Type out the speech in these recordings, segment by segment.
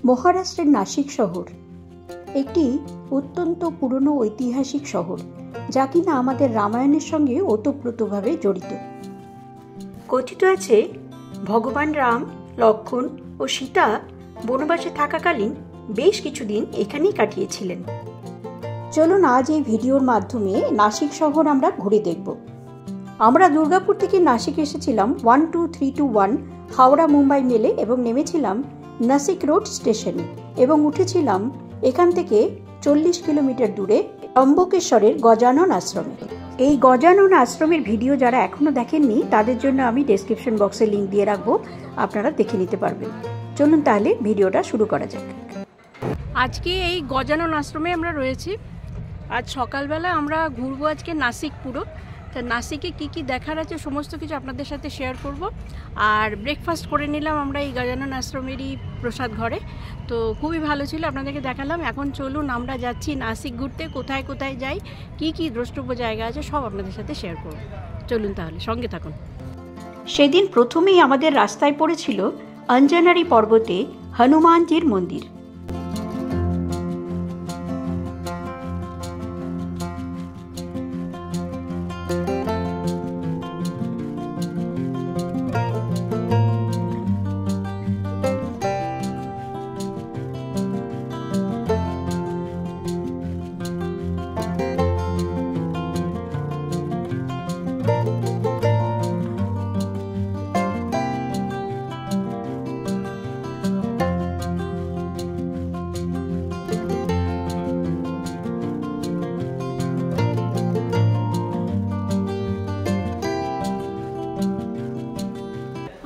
মহারাষ্ট্রের নাসিক শহর একটি অত্যন্ত পুরনো ঐতিহাসিক শহর, যা কিনা আমাদের রামায়ণের সঙ্গে ওতপ্রোতভাবে জড়িত। কথিত আছে ভগবান রাম, লক্ষ্মণ ও সীতা বনবাসে থাকাকালীন বেশ কিছুদিন এখানেই কাটিয়েছিলেন। চলুন আজ এই ভিডিওর মাধ্যমে নাসিক শহর আমরা ঘুরে দেখব। আমরা দুর্গাপুর থেকে নাসিক এসেছিলাম 12321 হাওড়া মুম্বাই মেলে এবং নেমেছিলাম নাসিক রোড স্টেশনে এবং উঠেছিলাম এখান থেকে 40 কিলোমিটার দূরে ত্রম্বকেশ্বরের গজানন আশ্রমে। এই গজানন আশ্রমের ভিডিও যারা এখনো দেখেননি তাদের জন্য আমি ডেসক্রিপশন বক্সে লিংক দিয়ে রাখবো, আপনারা দেখে নিতে পারবেন। চলুন তাহলে ভিডিওটা শুরু করা যাক। আজকে এই গজানন আশ্রমে আমরা রয়েছি। আজ সকালবেলা আমরা ঘুরবো আজকে নাসিক পুরো। তা নাসিকে কি দেখার আছে সমস্ত কিছু আপনাদের সাথে শেয়ার করব। আর ব্রেকফাস্ট করে নিলাম আমরা এই গজানন আশ্রমেরই প্রসাদ ঘরে, তো খুবই ভালো ছিল, আপনাদেরকে দেখালাম। এখন চলুন আমরা যাচ্ছি নাসিক ঘুরতে। কোথায় কোথায় যাই, কি দ্রষ্টব্য জায়গা আছে সব আপনাদের সাথে শেয়ার করব। চলুন তাহলে সঙ্গে থাকুন। সেদিন প্রথমেই আমাদের রাস্তায় পড়েছিল অঞ্জনারী পর্বতে হনুমানজির মন্দির।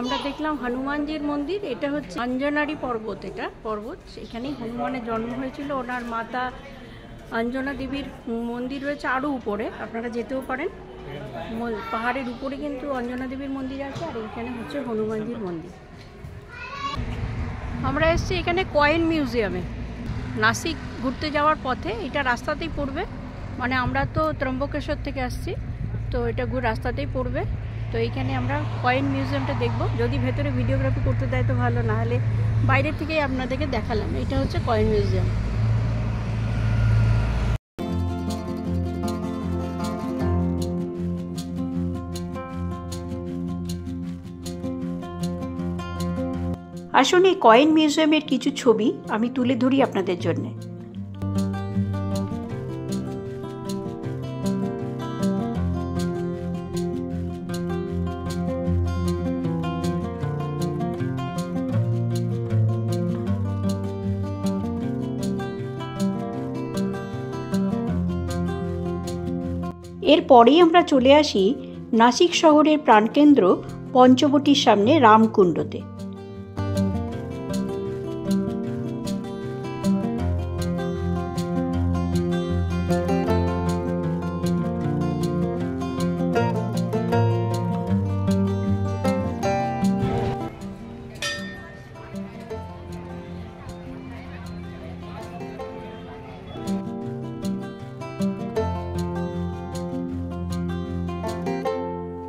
আমরা দেখলাম হনুমানজির মন্দির। এটা হচ্ছে অঞ্জনারী পর্বত। এটা পর্বত, এখানেই হনুমানের জন্ম হয়েছিল। ওনার মাতা অঞ্জনা দেবীর মন্দির রয়েছে আরও উপরে, আপনারা যেতেও পারেন। পাহাড়ের উপরে কিন্তু অঞ্জনা দেবীর মন্দির আছে, আর এখানে হচ্ছে হনুমানজির মন্দির। আমরা এসেছি এখানে কয়েন মিউজিয়ামে। নাসিক ঘুরতে যাওয়ার পথে এটা রাস্তাতেই পড়বে, মানে আমরা তো ত্রম্বকেশ্বর থেকে আসছি, তো এটা রাস্তাতেই পড়বে। তো এইখানে আমরা কয়েন মিউজিয়ামটা দেখব। যদি ভেতরে ভিডিওগ্রাফি করতে দেয় তো ভালো, না হলে বাইরের থেকেই আপনাদেরকে দেখালাম। এটা হচ্ছে কয়েন মিউজিয়াম। আসলে এই কয়েন মিউজিয়ামের কিছু ছবি আমি তুলে ধরি আপনাদের জন্য। এরপরেই আমরা চলে আসি নাসিক শহরের প্রাণকেন্দ্র পঞ্চবটির সামনে রামকুণ্ডতে।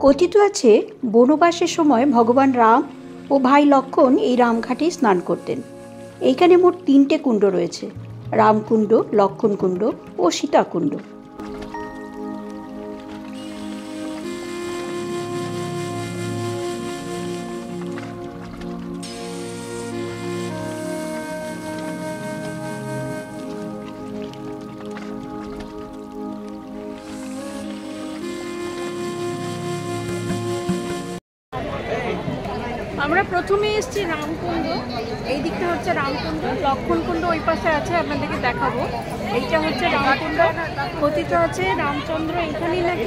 কথিত আছে বনবাসের সময় ভগবান রাম ও ভাই লক্ষ্মণ এই রামঘাটে স্নান করতেন। এইখানে মোট 3টে কুণ্ড রয়েছে: রামকুণ্ড, লক্ষ্মণকুণ্ড ও সীতাকুণ্ড। আমরা প্রথমে এসেছি রামকুণ্ড। এই দিকটা হচ্ছে রামকুণ্ড, লক্ষ্মণকুণ্ড ওই পাশে আছে, আপনাদেরকে দেখাবো। এইটা হচ্ছে রামকুণ্ড। কথিত আছে রামচন্দ্র এখানেই নাকি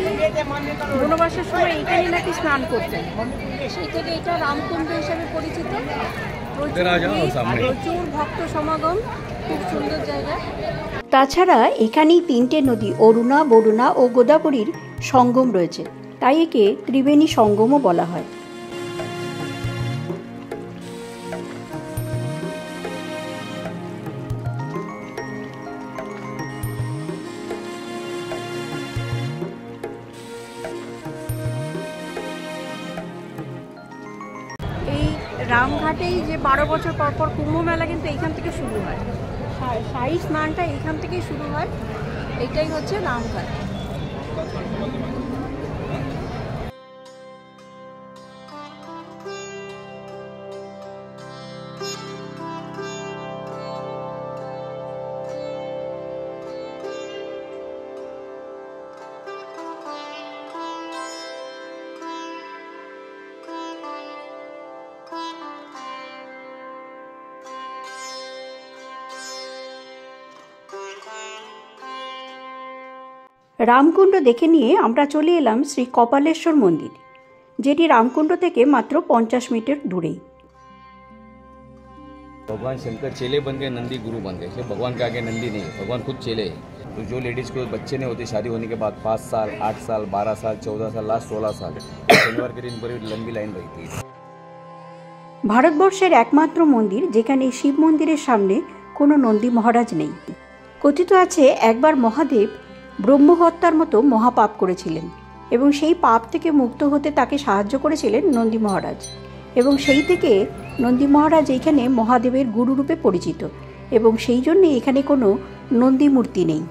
বনবাসের সময় এইখানেই নাকি স্নান করতেন, সেই থেকে এটা রামকুণ্ড হিসাবে পরিচিত। প্রচুর ভক্ত সমাগম, খুব সুন্দর জায়গা। তাছাড়া এখানেই 3টে নদী অরুণা, বরুণা ও গোদাবরীর সঙ্গম রয়েছে, তাই একে ত্রিবেণী সঙ্গমও বলা হয়। রামঘাটেই যে 12 বছর পর পর কুম্ভ মেলা কিন্তু এইখান থেকে শুরু হয়, শাহী স্নানটা এইখান থেকেই শুরু হয়। এইটাই হচ্ছে রামঘাট। রামকুণ্ড দেখে নিয়ে আমরা চলে এলাম শ্রী কপালেশ্বর মন্দির, যেটি রামকুণ্ড থেকে মাত্র 50 মিটার দূরেই। भगवान शंकर चेले बन गए, नंदी गुरु बन गए। भगवान के आगे नंदी नहीं, भगवान खुद चेले है। तो जो लेडीज़ को बच्चे नहीं होते शादी होने के बाद 5 साल, 8 साल, 12 साल, 14 साल, लास्ट 16 साल, शनिवार के दिन बड़ी लंबी लाइन रहती है। ভারতবর্ষের একমাত্র মন্দির যেখানে শিব মন্দিরের সামনে কোনো নন্দী মহারাজ নেই। কথিত আছে একবার মহাদেব ব্রহ্মহত্যার মতো মহাপাপ করেছিলেন এবং সেই পাপ থেকে মুক্ত হতে তাকে সাহায্য করেছিলেন নন্দী মহারাজ, এবং সেই থেকে নন্দী মহারাজ এইখানে মহাদেবের গুরুরূপে পরিচিত, এবং সেই জন্যে এখানে কোনো নন্দী মূর্তি নেই।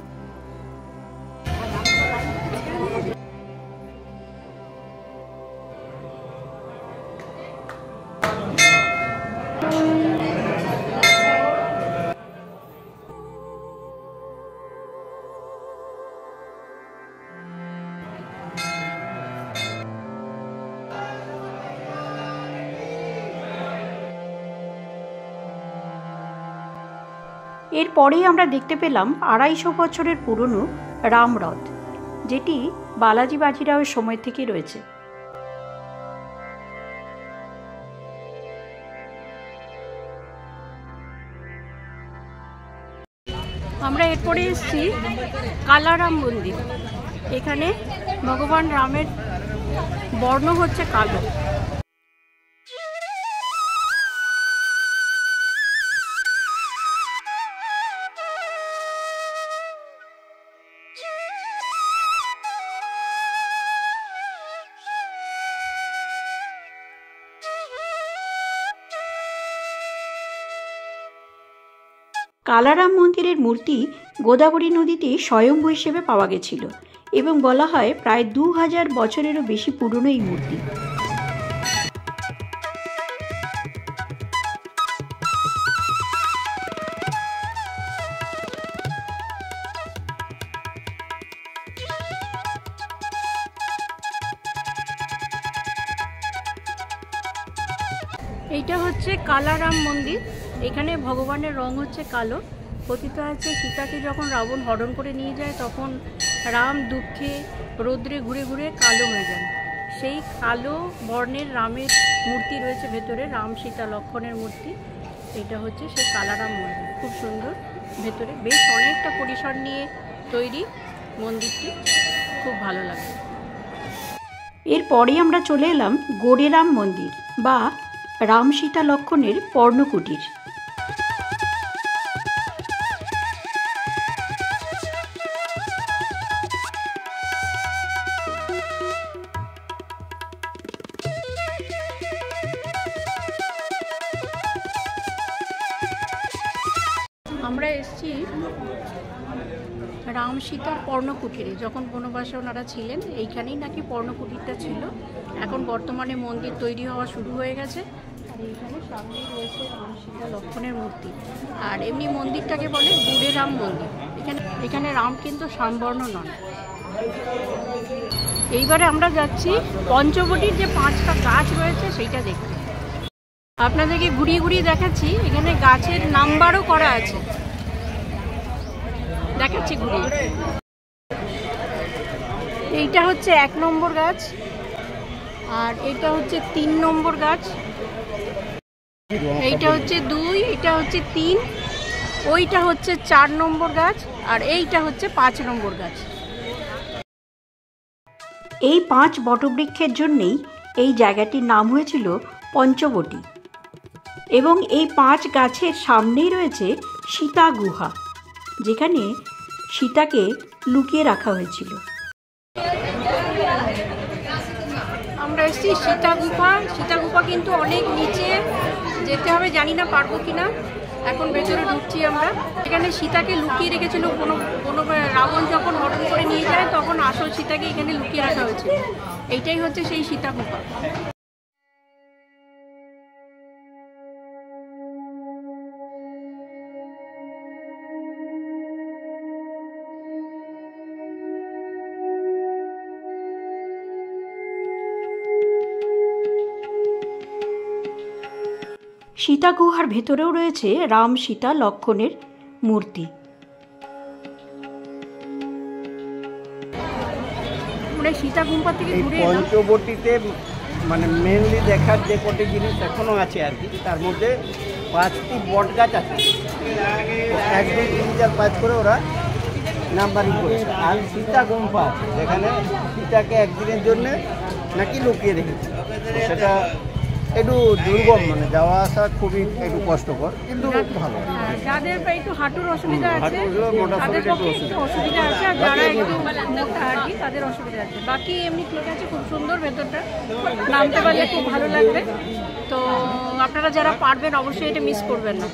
এরপরেই আমরা দেখতে পেলাম 250 বছরের পুরনো রামরথ, যেটি বালাজি বাজিরাওয়ের সময় থেকে রয়েছে। আমরা এরপরে এসেছি কালারাম মন্দির। এখানে ভগবান রামের বর্ণ হচ্ছে কালো। কালারাম মন্দিরের মূর্তি গোদাবরী নদীতে স্বয়ম্ভূ হিসেবে পাওয়া গেছিল এবং বলা হয় প্রায় 2000 বছরেরও বেশি পুরনো এই মূর্তি। এইটা হচ্ছে কালারাম মন্দির। এখানে ভগবানের রং হচ্ছে কালো। কথিত আছে সীতাকে যখন রাবণ হরণ করে নিয়ে যায় তখন রাম দুঃখে রৌদ্রে ঘুরে ঘুরে কালো হয়ে যান। সেই কালো বর্ণের রামের মূর্তি রয়েছে ভেতরে, রাম সীতা লক্ষ্মণের মূর্তি। এটা হচ্ছে সেই কালারাম মন্দির, খুব সুন্দর। ভেতরে বেশ অনেকটা পরিসর নিয়ে তৈরি মন্দিরটি, খুব ভালো লাগে। এরপরেই আমরা চলে এলাম গোড়েরাম মন্দির বা রাম সীতা লক্ষ্মণের পর্ণকুটির। আমরা এসেছি রাম সীতার পর্ণকুটিরে। যখন বনবাসে ওনারা ছিলেন এইখানেই নাকি পর্ণকুটিরটা ছিল। এখন বর্তমানে মন্দির তৈরি হওয়া শুরু হয়ে গেছে। আর এইখানে সামনেই রয়েছে রাম সীতা লক্ষ্মণের মূর্তি। আর এমনি মন্দিরটাকে বলে গোড়েরাম মন্দির। এখানে রাম কিন্তু শ্যামবর্ণ নন। এইবারে আমরা যাচ্ছি পঞ্চবটির যে 5টা গাছ রয়েছে সেইটা দেখতে। আপনাদেরকে ঘুরিয়ে ঘুরিয়ে দেখাচ্ছি। এখানে গাছের নাম্বারও করা আছে, দেখাচ্ছি ঘুরিয়ে। এইটা হচ্ছে 1 নম্বর গাছ, আর এটা হচ্ছে 3 নম্বর গাছ, এইটা হচ্ছে 2, এটা হচ্ছে 3, ওইটা হচ্ছে 4 নম্বর গাছ, আর এইটা হচ্ছে 5 নম্বর গাছ। এই 5 বটবৃক্ষের জন্যেই এই জায়গাটির নাম হয়েছিল পঞ্চবটি, এবং এই 5 গাছের সামনেই রয়েছে সীতা গুহা, যেখানে সীতাকে লুকিয়ে রাখা হয়েছিল। আমরা এসেছি সীতা গুফা। সীতা গুফা কিন্তু অনেক নিচে যেতে হবে, জানি না পারবো কিনা। এখন ভেতরে ঢুকছি আমরা। এখানে সীতাকে লুকিয়ে রেখেছিল কোনো রাবণ যখন হরণ করে নিয়ে যায়, তখন আসল সীতাকে এখানে লুকিয়ে রাখা হয়েছিল। এইটাই হচ্ছে সেই সীতা গুফা। সীতা গুহার ভেতরেও রয়েছে রাম, সীতা, লক্ষ্মণের মূর্তি। সীতা গুম্পা থেকে ঘুরে পঞ্চবটিতে মানে মেনলি দেখার যে কটি জিনিস এখনো আছে আর কি, তার মধ্যে 5টি বট গাছ আছে। 1, 2, 3, 4, 5 করে ওরা নাম্বারিং করেছে। আর সীতা গুম্পা যেখানে সীতাকে একদিনের জন্য নাকি লুকিয়ে রেখেছে। সেটা একটু দুর্গম, মানে যাওয়া আসা খুবই একটু কষ্টকর, কিন্তু ভালো। যাদের একটু হাঁটুর অসুবিধা আছে তাদের পক্ষে একটু অসুবিধা আছে, আর যারা একটু মোটা আর কি তাদের অসুবিধা আছে। বাকি এমনি ঠিক আছে, খুব সুন্দর ভেতরটা, নামতে পারলে খুব ভালো লাগবে। তো আপনারা যারা পারবেন অবশ্যই এটা মিস করবেন না।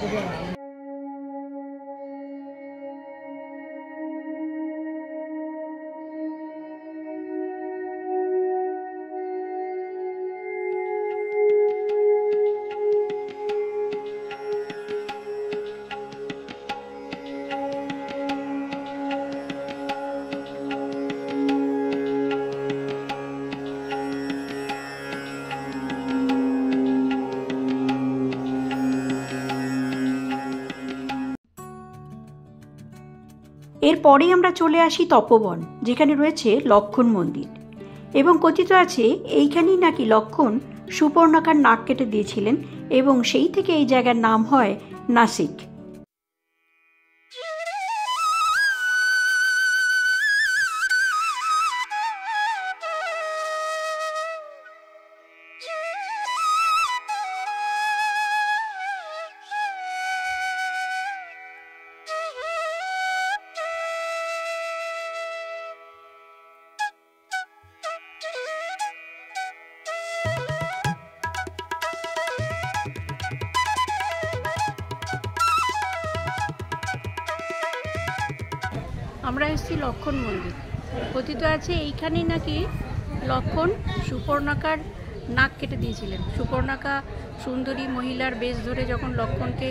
এরপরেই আমরা চলে আসি তপবন, যেখানে রয়েছে লক্ষ্মণ মন্দির, এবং কথিত আছে এইখানেই নাকি লক্ষ্মণ সুপর্ণাকার নাক কেটে দিয়েছিলেন, এবং সেই থেকে এই জায়গার নাম হয় নাসিক। আমরা এসেছি লক্ষ্মণ মন্দির। কথিত আছে এইখানেই নাকি লক্ষ্মণ সুপর্ণাকার নাক কেটে দিয়েছিলেন। সুপর্ণাকা সুন্দরী মহিলার বেশ ধরে যখন লক্ষ্মণকে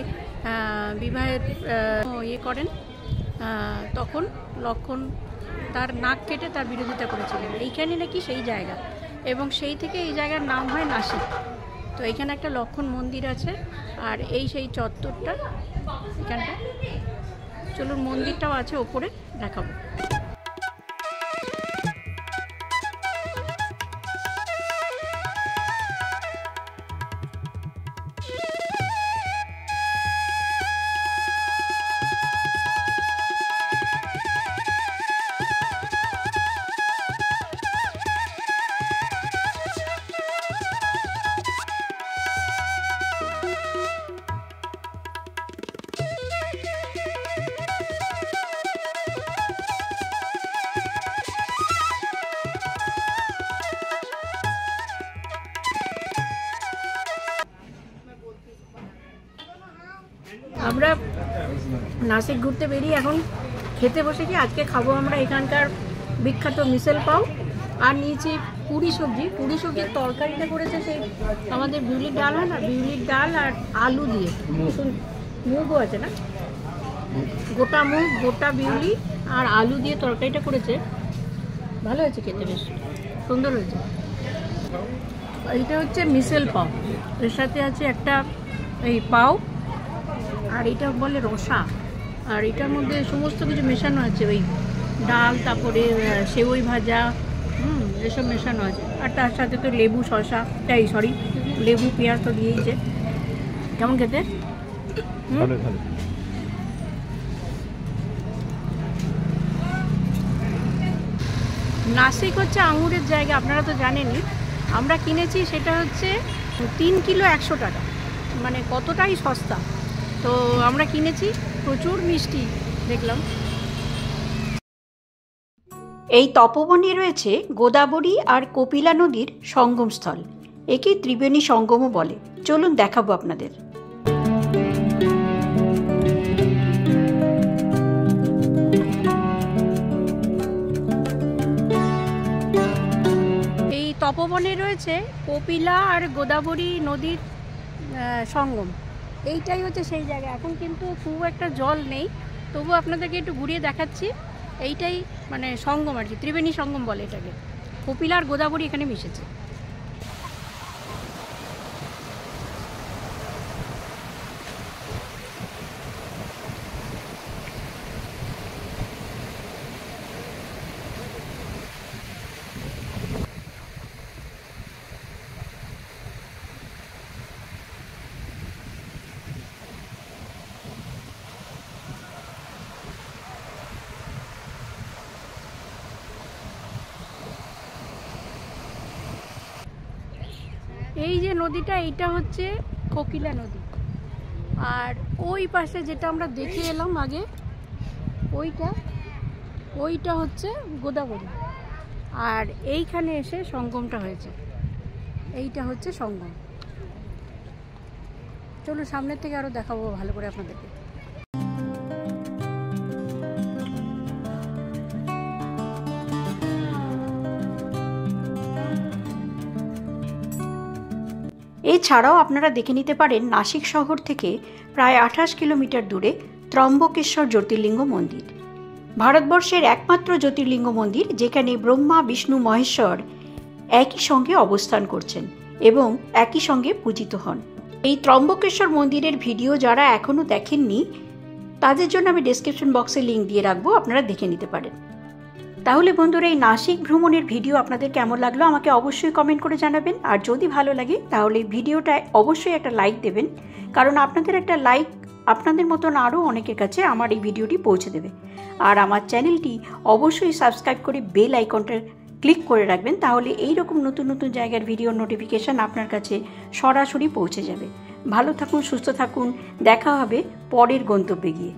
বিবাহের করেন, তখন লক্ষ্মণ তার নাক কেটে তার বিরোধিতা করেছিলেন। এইখানে নাকি সেই জায়গা, এবং সেই থেকে এই জায়গার নাম হয় নাসিক। তো এখানে একটা লক্ষ্মণ মন্দির আছে, আর এই সেই চত্বরটা এখানটা। চলুন, মন্দিরটাও আছে ওপরে, দেখাবো। আমরা নাসিক ঘুরতে বেরিয়ে এখন খেতে বসেছি। আজকে খাবো আমরা এখানকার বিখ্যাত মিসেল পাও, আর নিয়েছি পুরি সবজি। পুরি সবজির তরকারিটা করেছে সেই আমাদের বিউলির ডাল হয় না, বিউলির ডাল আর আলু দিয়ে, মুগও আছে না, গোটা মুগ, গোটা বিউলি আর আলু দিয়ে তরকারিটা করেছে। ভালো হয়েছে খেতে, বেশ সুন্দর হয়েছে। এইটা হচ্ছে মিসেল পাও, এর সাথে আছে একটা এই পাও, আর এটা বলে রসা, আর এটার মধ্যে সমস্ত কিছু মেশানো আছে, ওই ডাল, তারপরে সেওই ভাজা, এসব মেশানো আছে। আর তার সাথে তো লেবু, শসা, লেবু, পেঁয়াজ তো দিয়েইছে। কেমন খেতে? নাসিক হচ্ছে আঙুরের জায়গা, আপনারা তো জানেনই। আমরা কিনেছি সেটা হচ্ছে 3 কিলো 100 টাকা, মানে কতটাই সস্তা। তো আমরা কিনেছি, প্রচুর মিষ্টি দেখলাম। এই তপবনে রয়েছে গোদাবরী আর কপিলা নদীর সঙ্গমস্থল। একে ত্রিবেণী সঙ্গমও বলে। চলুন দেখাবো আপনাদের। এই তপবনে রয়েছে কপিলা আর গোদাবরী নদীর সঙ্গম। এইটাই হচ্ছে সেই জায়গা। এখন কিন্তু খুব একটা জল নেই, তবু আপনাদেরকে একটু ঘুরিয়ে দেখাচ্ছি। এইটাই মানে সঙ্গম আর কি, ত্রিবেণী সঙ্গম বলে এটাকে। কপিলা আর গোদাবরী এখানে মিশেছে। এই যে নদীটা, এইটা হচ্ছে কোকিলা নদী। আর ওই পাশে যেটা আমরা দেখে এলাম আগে, ওইটা হচ্ছে গোদাবরী। আর এইখানে এসে সঙ্গমটা হয়েছে। এইটা হচ্ছে সঙ্গম। চলো সামনের থেকে আরো দেখাবো ভালো করে আপনাদেরকে। এছাড়াও আপনারা দেখে নিতে পারেন নাসিক শহর থেকে প্রায় 28 কিলোমিটার দূরে ত্রম্বকেশ্বর জ্যোতির্লিঙ্গ মন্দির, ভারতবর্ষের একমাত্র জ্যোতির্লিঙ্গ মন্দির যেখানে ব্রহ্মা, বিষ্ণু, মহেশ্বর একই সঙ্গে অবস্থান করছেন এবং একই সঙ্গে পূজিত হন। এই ত্রম্বকেশ্বর মন্দিরের ভিডিও যারা এখনও দেখেননি তাদের জন্য আমি ডেসক্রিপশন বক্সে লিঙ্ক দিয়ে রাখবো, আপনারা দেখে নিতে পারেন। তাহলে বন্ধুরা, এই নাসিক ভ্রমণের ভিডিও আপনাদের কেমন লাগলো আমাকে অবশ্যই কমেন্ট করে জানাবেন। আর যদি ভালো লাগে তাহলে ভিডিওটায় অবশ্যই একটা লাইক দেবেন, কারণ আপনাদের একটা লাইক আপনাদের মতন আরও অনেকের কাছে আমার এই ভিডিওটি পৌঁছে দেবে। আর আমার চ্যানেলটি অবশ্যই সাবস্ক্রাইব করে বেল আইকনটা ক্লিক করে রাখবেন, তাহলে এইরকম নতুন নতুন জায়গার ভিডিও নোটিফিকেশান আপনার কাছে সরাসরি পৌঁছে যাবে। ভালো থাকুন, সুস্থ থাকুন, দেখা হবে পরের গন্তব্যে গিয়ে।